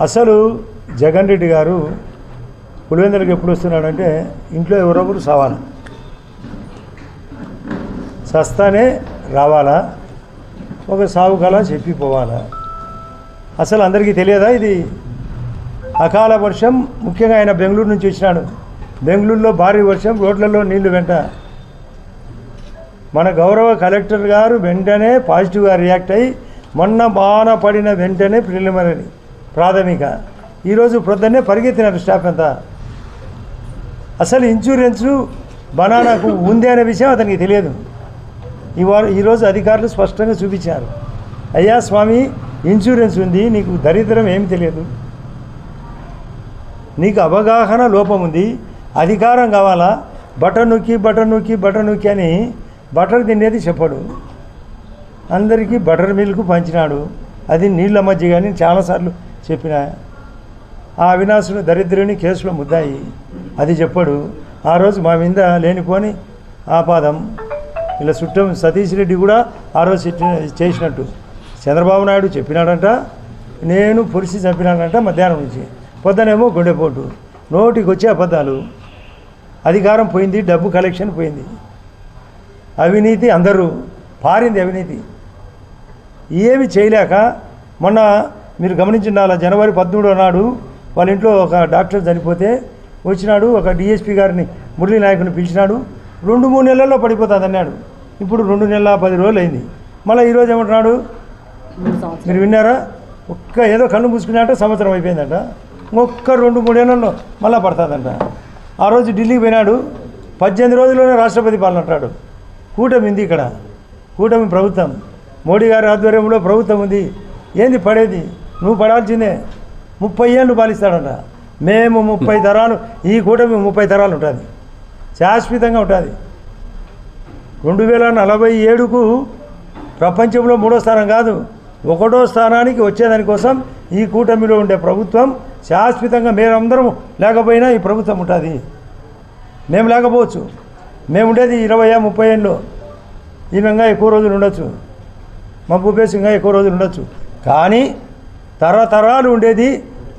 అసలు జగన్ రెడ్డి గారు పులివెందులకు ఎప్పుడు వస్తున్నాడంటే ఇంట్లో ఎవరొకరు సావాలి, సస్తానే రావాలా, ఒక సాగు కళ చెప్పిపోవాలా. అసలు అందరికీ తెలియదా ఇది? అకాల వర్షం, ముఖ్యంగా ఆయన బెంగళూరు నుంచి వచ్చినాడు. బెంగళూరులో భారీ వర్షం, రోడ్లలో నీళ్లు వెంట. మన గౌరవ కలెక్టర్ గారు వెంటనే పాజిటివ్గా రియాక్ట్ అయ్యి మొన్న బాణ పడిన వెంటనే ప్రిలిమినరీ ప్రాథమిక ఈరోజు ప్రొద్దున్నే పరిగెత్తినారు స్టాఫ్ అంతా. అసలు ఇన్సూరెన్సు బనానాకు ఉంది అనే విషయం అతనికి తెలియదు. ఈరోజు అధికారులు స్పష్టంగా చూపించారు, అయ్యా స్వామి ఇన్సూరెన్స్ ఉంది, నీకు దరిద్రం ఏమి తెలియదు, నీకు అవగాహన లోపం ఉంది, అధికారం కావాలా, బటన్ నొక్కి అని బటర్ తినేది చెప్పడు. అందరికీ బటర్ మిల్క్ పంచినాడు, అది నీళ్ళ మధ్య కానీ చాలాసార్లు చెప్పిన. ఆ అవినాశుడు దరిద్రుని కేసులో ముద్దాయి, అది చెప్పాడు. ఆ రోజు మా మీద లేనిపోని ఆపాదం. ఇలా చుట్టం సతీష్ రెడ్డి కూడా ఆ రోజు చేసినట్టు చంద్రబాబు నాయుడు చెప్పినాడంట, నేను పొడిచి చంపినాడంట మధ్యాహ్నం నుంచి. పొద్దునేమో గుండెపోటు, నోటికి వచ్చే అబద్ధాలు. అధికారం పోయింది, డబ్బు కలెక్షన్ పోయింది, అవినీతి అందరూ పారింది. అవినీతి ఏమి చేయలేక మొన్న మీరు గమనించిన జనవరి 13వ నాడు వాళ్ళ ఇంట్లో ఒక డాక్టర్ చనిపోతే వచ్చినాడు, ఒక డిఎస్పీ గారిని మురళీ నాయకుని పిలిచినాడు. 2-3 నెలల్లో పడిపోతుంది అన్నాడు. ఇప్పుడు 2 నెలల 10 రోజులు అయింది. మళ్ళీ ఈరోజు ఏమంటున్నాడు మీరు విన్నారా? ఏదో కళ్ళు మూసుకున్నాట సంవత్సరం అయిపోయిందంట. ఒక్క 2-3 నెలల్లో మళ్ళీ పడుతుందంట. ఆ రోజు ఢిల్లీకి పోయినాడు, 18 రోజుల్లోనే రాష్ట్రపతి పాలన అంటాడు. కూటమి ఉంది ఇక్కడ, కూటమి ప్రభుత్వం, మోడీ గారి ఆధ్వర్యంలో ప్రభుత్వం ఉంది. ఏంది పడేది? నువ్వు పడాల్సిందే. 30 ఏళ్ళు పాలిస్తాడంట. మేము 30 తరాలు, ఈ కూటమి 30 తరాలు ఉంటుంది, శాశ్వతంగా ఉంటుంది. 2047కు ప్రపంచంలో 3వ స్థానం కాదు, 1వ స్థానానికి వచ్చేదానికోసం ఈ కూటమిలో ఉండే ప్రభుత్వం శాశ్వతంగా, మేమందరం లేకపోయినా ఈ ప్రభుత్వం ఉంటుంది. మేము లేకపోవచ్చు, మేము ఉండేది 20-30 ఏళ్ళు, ఈమెగా ఎక్కువ రోజులు ఉండొచ్చు, మా భూపేశ్ ఇంకా ఎక్కువ రోజులు ఉండొచ్చు. కానీ తరతరాలు ఉండేది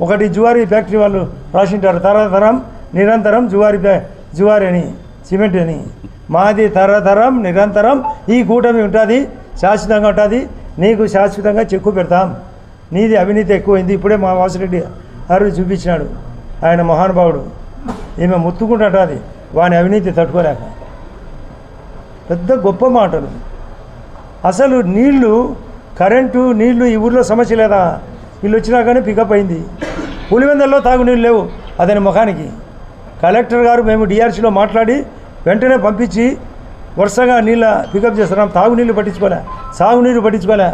ఒకటి. జువారీ ఫ్యాక్టరీ వాళ్ళు రాసింటారు, తరతరం నిరంతరం జువారీ అని, సిమెంట్ అని. మాది తరతరం నిరంతరం ఈ కూటమి ఉంటుంది, శాశ్వతంగా ఉంటుంది. నీకు శాశ్వతంగా చెక్కు పెడతాం. నీది అవినీతి ఎక్కువైంది. ఇప్పుడే మా వాసిరెడ్డి గారు చూపించినాడు, ఆయన మహానుభావుడు. ఈమె ముత్తుకుంటుంటుంది వాని అవినీతి తట్టుకోలేక. పెద్ద గొప్ప మాటలు. అసలు నీళ్లు, కరెంటు, నీళ్లు ఈ ఊళ్ళో సమస్య లేదా? వీళ్ళు వచ్చినా కానీ పికప్ అయింది. పులివెందుల్లో తాగునీళ్ళు లేవు అతని ముఖానికి. కలెక్టర్ గారు మేము డిఆర్సీలో మాట్లాడి వెంటనే పంపించి వరుసగా నీళ్ళ పికప్ చేస్తున్నాం. తాగునీళ్ళు పట్టించుకోలే, సాగునీరు పట్టించుకోలే,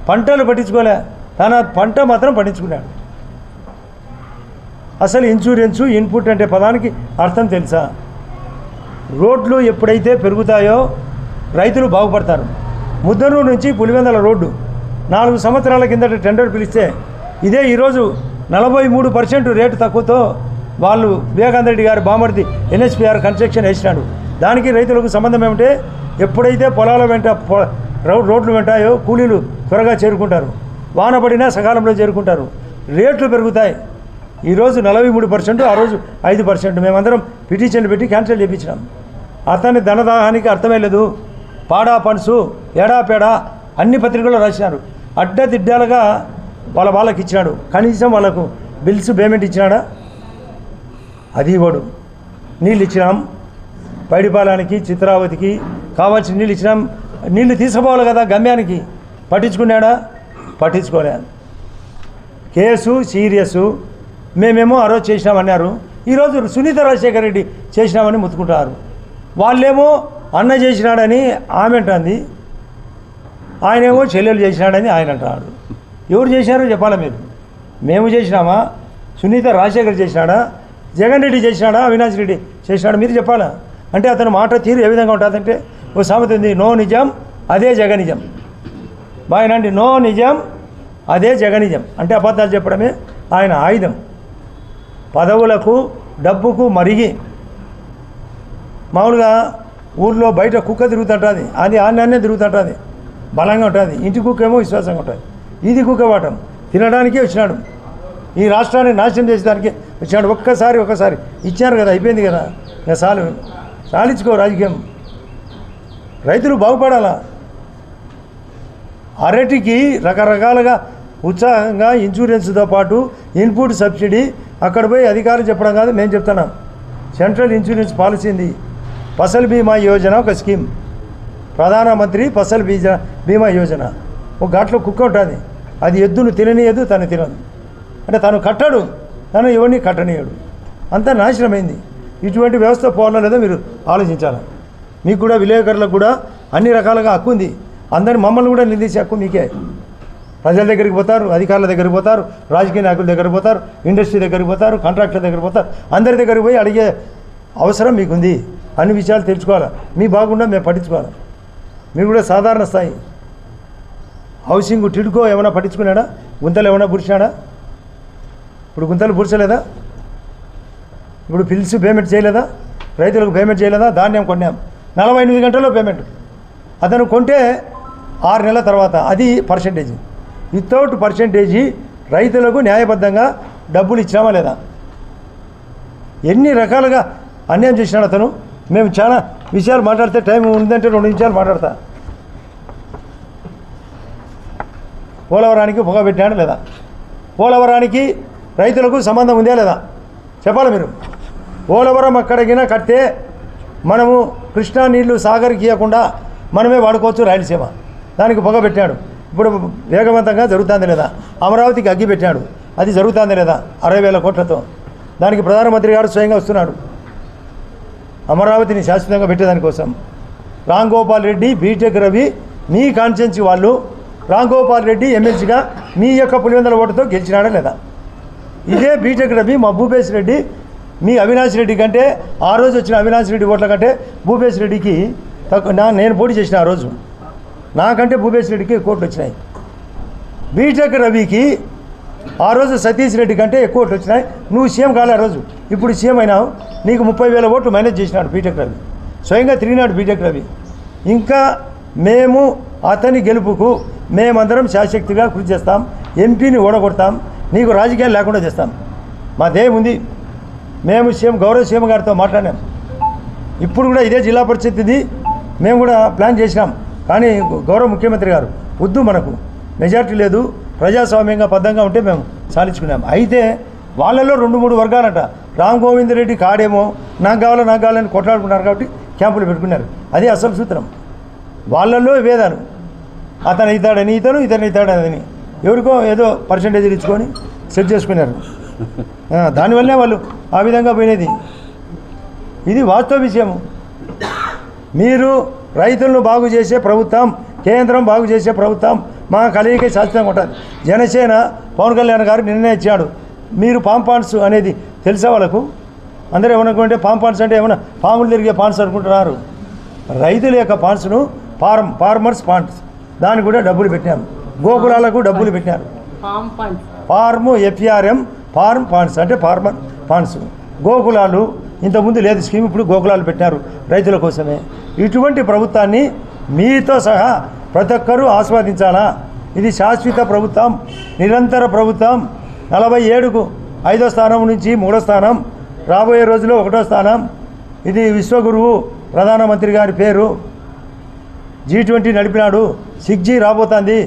పంటలు పట్టించుకోలే, తన పంట మాత్రం పట్టించుకున్నాడు. అసలు ఇన్సూరెన్సు ఇన్పుట్ అంటే పదానికి అర్థం తెలుసా? రోడ్లు ఎప్పుడైతే పెరుగుతాయో రైతులు బాగుపడతారు. ముద్దనూరు నుంచి పులివెందుల రోడ్డు 4 సంవత్సరాల కిందట టెండర్ పిలిస్తే ఇదే ఈరోజు 43% రేటు తక్కువతో వాళ్ళు వివేకానంద రెడ్డి గారు బామర్ది ఎన్హెచ్పిఆర్ కన్స్ట్రక్షన్ వేసినాడు. దానికి రైతులకు సంబంధం ఏమంటే ఎప్పుడైతే పొలాల వెంట రోడ్లు వెంటాయో కూలీలు త్వరగా చేరుకుంటారు, వాన పడినా సకాలంలో చేరుకుంటారు, రేట్లు పెరుగుతాయి. ఈరోజు 43%, ఆ రోజు 5%. మేమందరం పిటిషన్ పెట్టి క్యాన్సిల్ చేయించినాం. అతని ధనదాహానికి అర్థమే లేదు. పాడా పన్సు, ఏడాపేడా అన్ని పత్రికల్లో రాసినారు. అడ్డదిడ్డాలుగా వాళ్ళకి ఇచ్చినాడు. కనీసం వాళ్ళకు బిల్స్ పేమెంట్ ఇచ్చినాడా? అది ఇవ్వడు. నీళ్ళు ఇచ్చినాం పైడిపాలానికి, చిత్రావతికి కావాల్సిన నీళ్ళు ఇచ్చినాం. నీళ్ళు తీసుకుపోవాలి కదా గమ్యానికి, పట్టించుకున్నాడా? పట్టించుకోలే. Case serious. మేమేమో ఆ రోజు చేసినామన్నారు, ఈరోజు సునీత రాజశేఖర రెడ్డి చేసినామని ముత్తుకుంటారు. వాళ్ళేమో అన్న చేసినాడని ఆమె అంటుంది, ఆయనేమో చెల్లెలు చేసినాడని ఆయన అంటాడు. ఎవరు చేసినారో చెప్పాలా మీరు? మేము చేసినామా? సునీత రాజశేఖర్ చేసినాడా? జగన్ రెడ్డి చేసినాడా? అవినాష్ రెడ్డి చేసినాడా? మీరు చెప్పాలా? అంటే అతని మాట తీరు ఏ విధంగా ఉంటుందంటే, ఓ సామెత ఉంది, నో నిజం అదే జగనిజం. బాయనండి, నో నిజం అదే జగనిజం. అంటే అబద్ధాలు చెప్పడమే ఆయన ఆయుధం. పదవులకు డబ్బుకు మరిగి మామూలుగా ఊర్లో బయట కుక్క తిరుగుతుంటుంది, అది ఆన్నే తిరుగుతుంటుంది, బలంగా ఉంటుంది. ఇంటి కుక్క ఏమో విశ్వాసంగా ఉంటుంది. ఇది కుక్క వాటం తినడానికే వచ్చినాడు. ఈ రాష్ట్రాన్ని నాశనం చేసేదానికి వచ్చాడు. ఒకసారి ఇచ్చారు కదా, అయిపోయింది కదా, ఇంకా సాలించుకో రాజకీయం. రైతులు బాగుపడాలా. అరటికి రకరకాలుగా ఉత్సాహంగా ఇన్సూరెన్స్తో పాటు ఇన్పుట్ సబ్సిడీ అక్కడ పోయి అధికారులు చెప్పడం కాదు, నేను చెప్తున్నాను. సెంట్రల్ ఇన్సూరెన్స్ పాలసీ ఉంది. ఫసల్ బీమా యోజన ఒక స్కీమ్, ప్రధానమంత్రి ఫసల్ బీమా యోజన. ఒక ఘాట్లో కుక్క ఉంటుంది, అది ఎద్దును తిననీయదు, తను తినదు. అంటే తను కట్టడు, తను ఎవరిని కట్టనీయడు. అంతా నాశనమైంది. ఇటువంటి వ్యవస్థ పోవాలో లేదో మీరు ఆలోచించాలి. మీకు కూడా విలేకరులకు కూడా అన్ని రకాలుగా హక్కు ఉంది. అందరిని మమ్మల్ని కూడా నిందించే హక్కు మీకే. ప్రజల దగ్గరికి పోతారు, అధికారుల దగ్గరికి పోతారు, రాజకీయ నాయకుల దగ్గరికి పోతారు, ఇండస్ట్రీ దగ్గరికి పోతారు, కాంట్రాక్టుల దగ్గరికి పోతారు. అందరి దగ్గరికి పోయి అడిగే అవసరం మీకుంది. అన్ని విషయాలు తెలుసుకోవాలి. మీ బాగుండా మేము పట్టించుకోవాలి. మీరు కూడా సాధారణ స్థాయి హౌసింగ్ టిడ్కో ఏమైనా పట్టించుకున్నాడా? గుంతలు ఏమైనా బుర్చాడా? ఇప్పుడు గుంతలు బుర్చలేదా? ఇప్పుడు బిల్స్ పేమెంట్ చేయలేదా? రైతులకు పేమెంట్ చేయలేదా? ధాన్యం కొన్నాం 48 గంటల్లో పేమెంట్. అతను కొంటే 6 నెలల తర్వాత, అది పర్సెంటేజ్. వితౌట్ పర్సెంటేజీ రైతులకు న్యాయబద్ధంగా డబ్బులు ఇచ్చామా లేదా? ఎన్ని రకాలుగా అన్యాయం చేసినాడు అతను. మేము చాలా విషయాలు మాట్లాడితే టైం ఉందంటే 2 నిమిషాలు మాట్లాడతా. పోలవరానికి పొగ పెట్టాడు లేదా? పోలవరానికి రైతులకు సంబంధం ఉందా లేదా? చెప్పాలి మీరు. పోలవరం అక్కడికినా కడితే మనము కృష్ణా నీళ్లు సాగర్కి ఇవ్వకుండా మనమే వాడుకోవచ్చు రాయలసీమ. దానికి పొగ పెట్టాడు. ఇప్పుడు వేగవంతంగా జరుగుతుంది లేదా? అమరావతికి అగ్గి పెట్టాడు, అది జరుగుతుంది లేదా? 60,000 కోట్లతో. దానికి ప్రధానమంత్రి గారు స్వయంగా వస్తున్నాడు అమరావతిని శాశ్వతంగా పెట్టేదానికోసం. రామ్ గోపాల్ రెడ్డి, బీటెక్ రవి మీ కాన్స్టిట్యున్సీ వాళ్ళు, రామ్ గోపాల్ రెడ్డి ఎమ్మెల్సీగా మీ యొక్క పులివెందుల ఓటుతో గెలిచినాడా లేదా? ఇదే బీటెక్ రవి మా భూపేశ్ రెడ్డి మీ అవినాష్ రెడ్డి కంటే, ఆ రోజు వచ్చిన అవినాష్ రెడ్డి ఓట్ల కంటే భూపేశ్ రెడ్డికి నేను పోటీ చేసిన ఆ రోజు, నాకంటే భూపేశ్ రెడ్డికి కోట్లు వచ్చినాయి. బీటెక్ రవికి ఆ రోజు సతీష్ రెడ్డి కంటే ఎక్కువ ఓట్లు వచ్చినాయి. నువ్వు సీఎం కాలే ఆ రోజు, ఇప్పుడు సీఎం అయినావు. నీకు 30,000 ఓట్లు మేనేజ్ చేసినాడు బీటెక్ రవి, స్వయంగా తిరిగినాడు బీటెక్ రవి. ఇంకా మేము అతని గెలుపుకు మేమందరం శాశక్తిగా కృషి చేస్తాం. ఎంపీని ఓడగొడతాం, నీకు రాజకీయాలు లేకుండా చేస్తాం. మా ధ్యేయం ఉంది. మేము గౌరవ సీఎం గారితో మాట్లాడాం. ఇప్పుడు కూడా ఇదే జిల్లా పరిషత్ ఇది మేము కూడా ప్లాన్ చేసినాం. కానీ గౌరవ ముఖ్యమంత్రి గారు వద్దు, మనకు మెజార్టీ లేదు, ప్రజాస్వామ్యంగా బద్ధంగా ఉంటే మేము సాధించుకున్నాం. అయితే వాళ్ళలో 2-3 వర్గాలంట. రామ్ గోవింద్ రెడ్డి కాడేమో నాకు కావాలని కొట్లాడుకున్నారు కాబట్టి క్యాంపులు పెట్టుకున్నారు. అది అసలు సూత్రం. వాళ్ళల్లో వేదాలు, అతను ఇతను ఇతడని ఎవరికో ఏదో పర్సంటేజీలు ఇచ్చుకొని సెట్ చేసుకున్నారు. దానివల్లే వాళ్ళు ఆ విధంగా పోయినది. ఇది వాస్తవ విషయము. మీరు రైతులను బాగు చేసే ప్రభుత్వం, కేంద్రం బాగు చేసే ప్రభుత్వం, మా కలయిక శాశ్వతంగా ఉంటుంది. జనసేన పవన్ కళ్యాణ్ గారు నిర్ణయించాడు. మీరు పాంపాన్స్ అనేది తెలుసా వాళ్ళకు? అందరూ ఏమనుకుంటే పాంపాన్స్ అంటే ఏమన్నా పాములు తిరిగే పాన్స్ అనుకుంటున్నారు. రైతుల యొక్క పాన్స్ను ఫార్మర్స్ పాన్స్, దానికి కూడా డబ్బులు పెట్టాము. గోకులాలకు డబ్బులు పెట్టారు. ఫార్మ్ FRM ఫార్మ్ పాన్స్ అంటే ఫార్మర్ పాన్స్. గోకులాలు ఇంతకుముందు లేదు స్కీమ్, ఇప్పుడు గోకులాలు పెట్టారు రైతుల కోసమే. ఇటువంటి ప్రభుత్వాన్ని మీతో సహా ప్రతి ఒక్కరూ ఆస్వాదించాలా. ఇది శాశ్వత ప్రభుత్వం, నిరంతర ప్రభుత్వం. 47కు 5వ స్థానం నుంచి 3వ స్థానం, రాబోయే రోజుల్లో 1వ స్థానం. ఇది విశ్వగురువు ప్రధానమంత్రి గారి పేరు. G20 నడిపినాడు. 6G రాబోతుంది,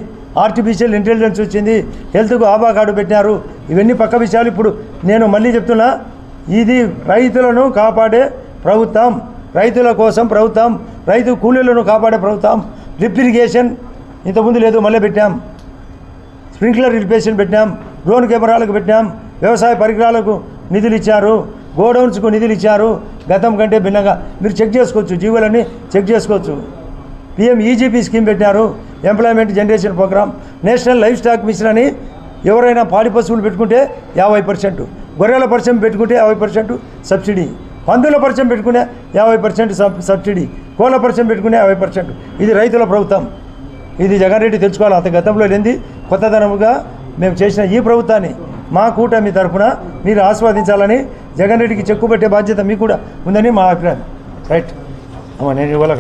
ఆర్టిఫిషియల్ ఇంటెలిజెన్స్ వచ్చింది, హెల్త్కు ఆబా కార్డు పెట్టినారు. ఇవన్నీ పక్క విషయాలు. ఇప్పుడు నేను మళ్ళీ చెప్తున్నా, ఇది రైతులను కాపాడే ప్రభుత్వం, రైతుల కోసం ప్రభుత్వం, రైతు కూలీలను కాపాడే ప్రభుత్వం. డ్రిప్ ఇరిగేషన్ ఇంతకుముందు లేదు, మళ్ళీ పెట్టాం. స్ప్రింక్లర్ ఇరిగేషన్ పెట్టాం, డ్రోన్ కెమెరాలకు పెట్టాం, వ్యవసాయ పరికరాలకు నిధులు ఇచ్చారు, గోడౌన్స్కు నిధులు ఇచ్చారు. గతం కంటే భిన్నంగా మీరు చెక్ చేసుకోవచ్చు, జీవోలన్నీ చెక్ చేసుకోవచ్చు. PM EGP స్కీమ్ పెట్టారు, employment generation program. National livestock mission అని ఎవరైనా పాడి పశువులు పెట్టుకుంటే 50%, గొర్రెల పర్సెంట్ పెట్టుకుంటే 50% సబ్సిడీ, పందుల పర్సెంట్ పెట్టుకునే 50% సబ్సిడీ, కోళ్ళ పర్సెంట్ పెట్టుకునే 50%. ఇది రైతుల ప్రభుత్వం. ఇది జగన్ రెడ్డి తెలుసుకోవాలి. అంత గతంలో లేనిది కొత్తదనముగా మేము చేసిన ఈ ప్రభుత్వాన్ని మా కూటమి తరఫున మీరు ఆస్వాదించాలని, జగన్ రెడ్డికి చెక్కు పెట్టే బాధ్యత మీకు కూడా ఉందని మా అభిప్రాయం. రైట్ అమ్మా, నేను ఇవ్వాలి.